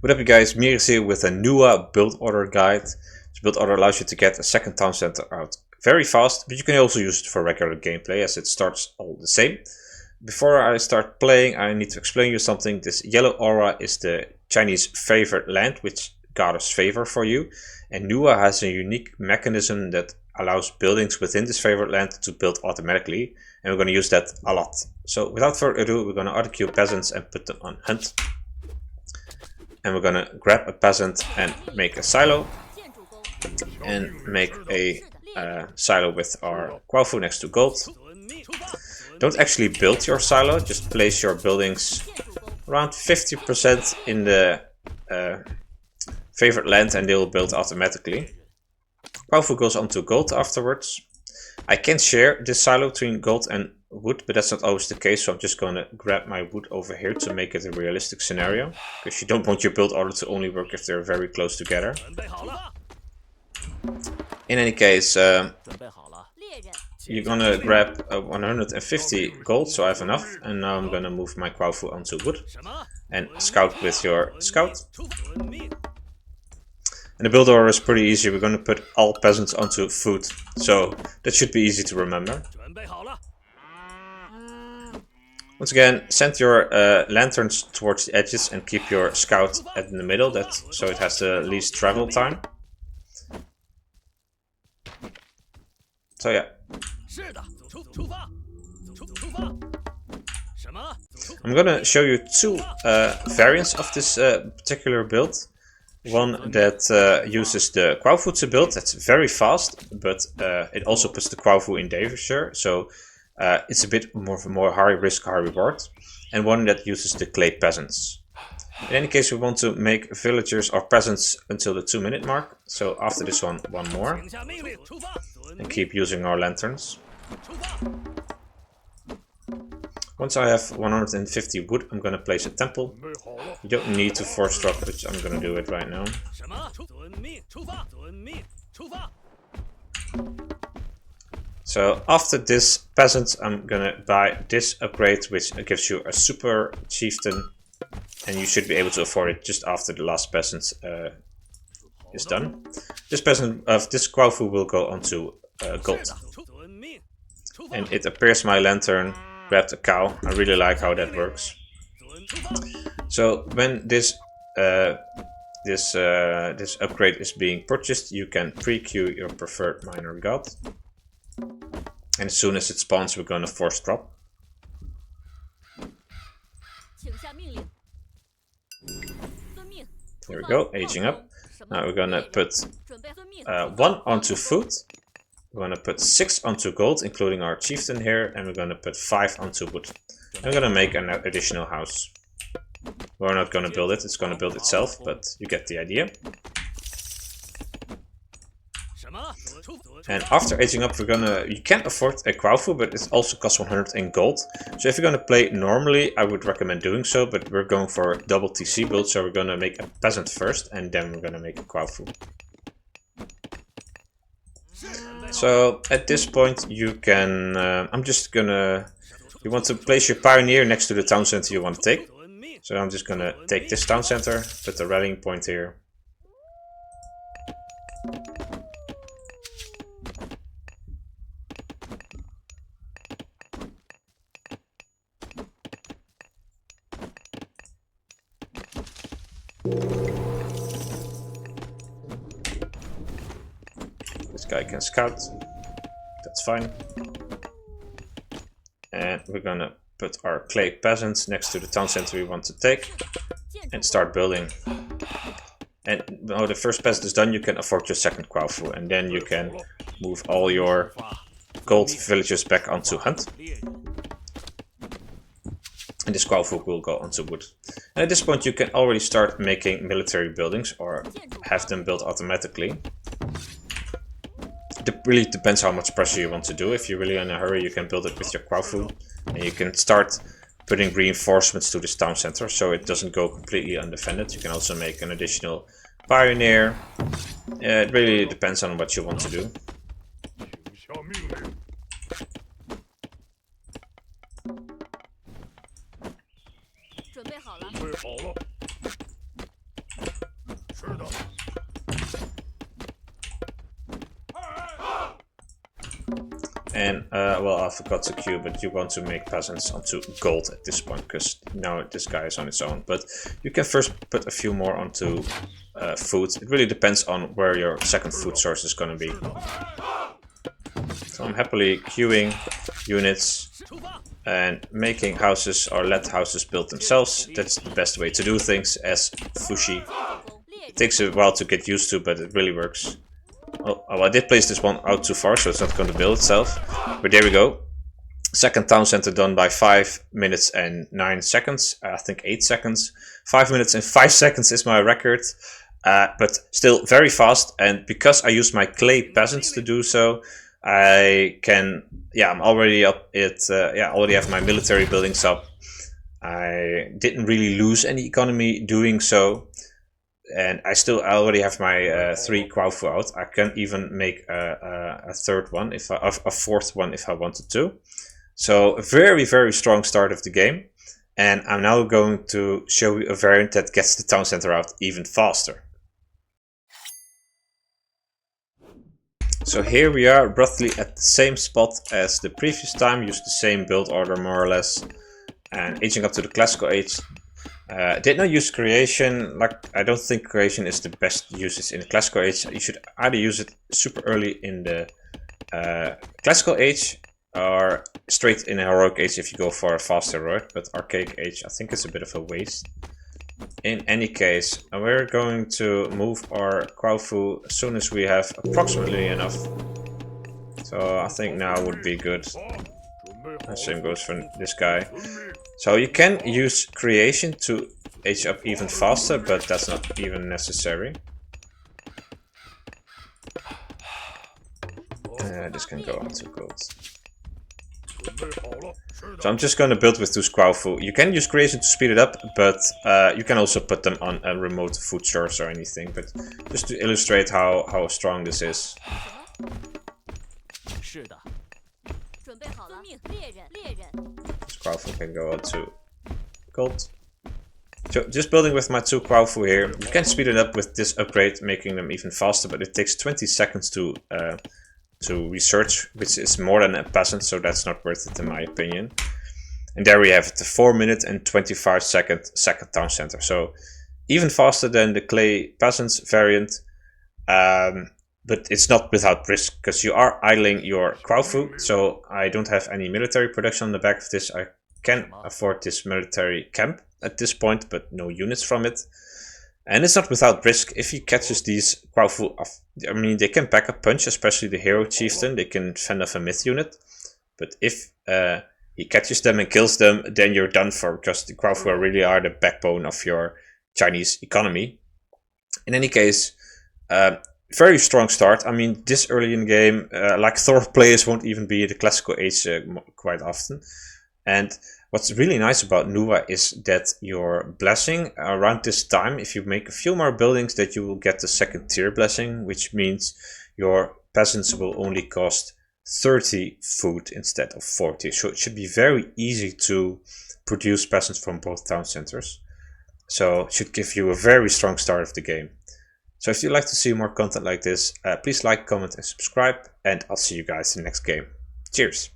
What up you guys, Mirez here with a Nüwa build order guide. This build order allows you to get a second town center out very fast, but you can also use it for regular gameplay as it starts all the same. Before I start playing, I need to explain you something. This yellow aura is the Chinese favorite land, which gathers favor for you. And Nüwa has a unique mechanism that allows buildings within this favorite land to build automatically. And we're going to use that a lot. So without further ado, we're going to auto queue peasants and put them on hunt. And we're gonna grab a peasant and make a silo, and make a silo with our Quafu next to gold. Don't actually build your silo, just place your buildings around 50% in the favorite land and they will build automatically. Quafu goes onto gold afterwards. I can share this silo between gold and wood, but that's not always the case, so I'm just going to grab my wood over here to make it a realistic scenario, because you don't want your build order to only work if they're very close together. In any case, you're going to grab 150 gold, so I have enough, and now I'm going to move my Quafu onto wood and scout with your scout. And the build order is pretty easy. We're going to put all peasants onto food, so that should be easy to remember. Once again, send your lanterns towards the edges and keep your scout in the middle, so it has the least travel time. So yeah. I'm gonna show you two variants of this particular build. One that uses the Quafu to build, that's very fast, but it also puts the Quafu in danger, so it's a bit more high risk, high reward. And one that uses the clay peasants. In any case, we want to make villagers or peasants until the 2-minute mark, so after this one more. And keep using our lanterns. Once I have 150 wood, I'm going to place a temple. You don't need to force drop it, I'm going to do it right now. So after this peasant, I'm going to buy this upgrade, which gives you a super chieftain. And you should be able to afford it just after the last peasant is done. This peasant of this Quafu will go onto gold. And it appears my lantern grabbed a cow. I really like how that works. So when this upgrade is being purchased, you can pre-queue your preferred minor god. And as soon as it spawns, we're going to force drop. There we go, aging up. Now we're going to put 1 onto food. We're going to put 6 onto gold, including our chieftain here, and we're going to put 5 onto wood. I'm going to make an additional house. We're not going to build it, it's going to build itself, but you get the idea. And after aging up, you can afford a Quafu, but it also costs 100 in gold. So if you're going to play normally, I would recommend doing so, but we're going for a double TC build, so we're going to make a peasant first, and then we're going to make a Quafu. So at this point you can, you want to place your pioneer next to the town center you want to take. So I'm just going to take this town center, put the rallying point here. This guy can scout, that's fine. And we're gonna put our clay peasants next to the town center we want to take and start building. And when the first peasant is done, you can afford your second Quafu, and then you can move all your gold villagers back onto hunt. And this Quafu will go onto wood. And at this point you can already start making military buildings or have them built automatically. It really depends how much pressure you want to do. If you're really in a hurry, you can build it with your Quafu. And you can start putting reinforcements to this town center so it doesn't go completely undefended. You can also make an additional pioneer. It really depends on what you want to do. well, I forgot to queue, but you want to make peasants onto gold at this point, because now this guy is on its own. But you can first put a few more onto food. It really depends on where your second food source is going to be. So I'm happily queuing units and making houses, or let houses build themselves. That's the best way to do things as Fushi. It takes a while to get used to, but it really works. Oh, I did place this one out too far, so it's not going to build itself. But there we go. Second town center done by 5 minutes and 9 seconds. I think 8 seconds. 5 minutes and 5 seconds is my record. But still very fast. And because I use my clay peasants to do so, I can, I'm already up at, already have my military buildings up. I didn't really lose any economy doing so. And I already have my 3 Kwaufu out. I can even make a third one, a fourth one if I wanted to. So a very, very strong start of the game. And I'm now going to show you a variant that gets the town center out even faster. So here we are, roughly at the same spot as the previous time. Used the same build order more or less. And aging up to the classical age. Did not use creation. I don't think creation is the best uses in the classical age. You should either use it super early in the classical age or straight in a heroic age if you go for a fast heroic. But archaic age, I think it's a bit of a waste. In any case, we're going to move our Kwaufu as soon as we have approximately enough. So I think now would be good. The same goes for this guy. So you can use creation to age up even faster, but that's not even necessary. This can go on to gold. So I'm just going to build with 2 Kwaufu. You can use creation to speed it up, but you can also put them on a remote food source or anything. But just to illustrate how strong this is. This Kwaufu can go on to gold. So just building with my 2 Kwaufu here, you can speed it up with this upgrade, making them even faster, but it takes 20 seconds to research, which is more than a peasant, so that's not worth it in my opinion. And there we have it, the 4 minute and 25 second town center. So even faster than the clay peasants variant. But it's not without risk, because you are idling your Kwaufu, so I don't have any military production on the back of this. I can afford this military camp at this point, but no units from it. And it's not without risk. If he catches these Kwaufu, I mean, they can back up punch, especially the hero chieftain. They can fend off a myth unit. But if he catches them and kills them, then you're done for, because the Kwaufu really are the backbone of your Chinese economy. In any case, very strong start. I mean, this early in the game, like Thor players won't even be the classical age quite often. And what's really nice about Nüwa is that your blessing around this time, if you make a few more buildings, that you will get the second tier blessing, which means your peasants will only cost 30 food instead of 40. So it should be very easy to produce peasants from both town centers. So it should give you a very strong start of the game. So if you'd like to see more content like this, please like, comment and subscribe, and I'll see you guys in the next game. Cheers!